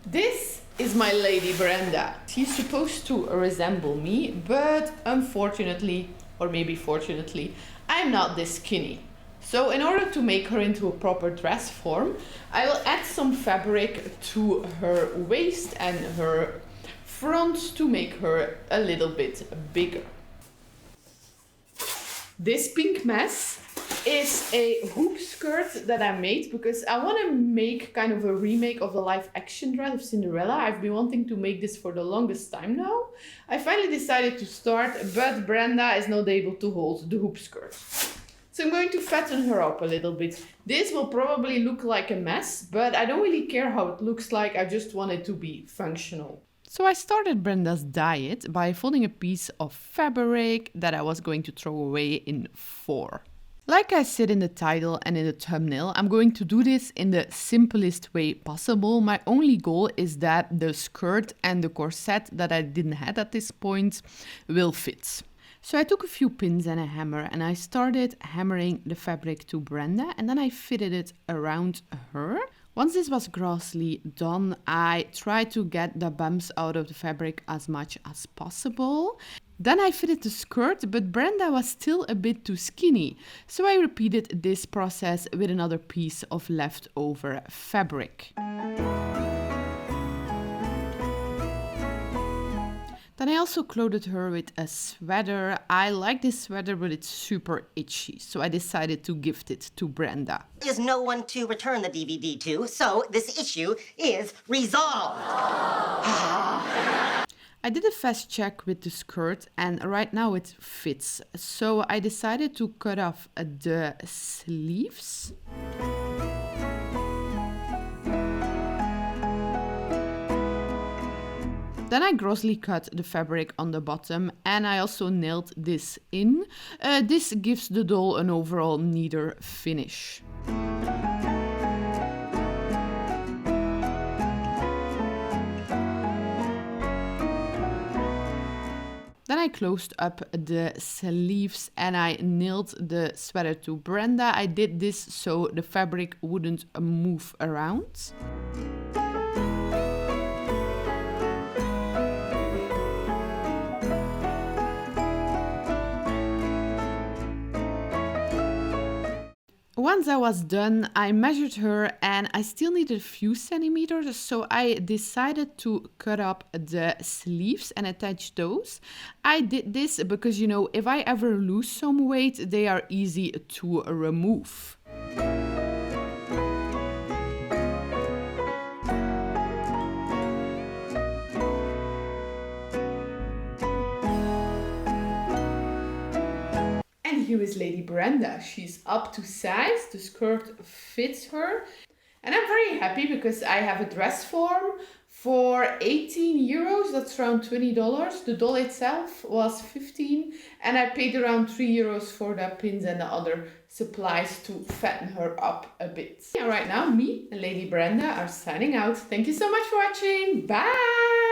This is my lady Brenda. She's supposed to resemble me, but unfortunately, or maybe fortunately, I'm not this skinny. So in order to make her into a proper dress form, I will add some fabric to her waist and her front to make her a little bit bigger. This pink mess is a hoop skirt that I made because I want to make kind of a remake of the live action dress of Cinderella. I've been wanting to make this for the longest time now. I finally decided to start, but Brenda is not able to hold the hoop skirt. So I'm going to fatten her up a little bit. This will probably look like a mess, but I don't really care how it looks like. I just want it to be functional. So I started Brenda's diet by folding a piece of fabric that I was going to throw away in 4. Like I said in the title and in the thumbnail, I'm going to do this in the simplest way possible. My only goal is that the skirt and the corset that I didn't have at this point will fit. So I took a few pins and a hammer and I started hammering the fabric to Brenda and then I fitted it around her. Once this was grossly done, I tried to get the bumps out of the fabric as much as possible. Then I fitted the skirt, but Brenda was still a bit too skinny. So I repeated this process with another piece of leftover fabric. Then I also clothed her with a sweater. I like this sweater, but it's super itchy, so I decided to gift it to Brenda. There's no one to return the DVD to, so this issue is resolved. I did a fast check with the skirt and right now it fits. So I decided to cut off the sleeves. Then I grossly cut the fabric on the bottom and I also nailed this in. This gives the doll an overall neater finish. Then I closed up the sleeves and I nailed the sweater to Brenda. I did this so the fabric wouldn't move around. Once I was done, I measured her and I still needed a few centimeters, so I decided to cut up the sleeves and attach those. I did this because, you know, if I ever lose some weight, they are easy to remove. Here is Lady Brenda. She's up to size, the skirt fits her. And I'm very happy because I have a dress form for 18 euros, that's around $20. The doll itself was 15 and I paid around 3 euros for the pins and the other supplies to fatten her up a bit. And right now, me and Lady Brenda are signing out. Thank you so much for watching. Bye!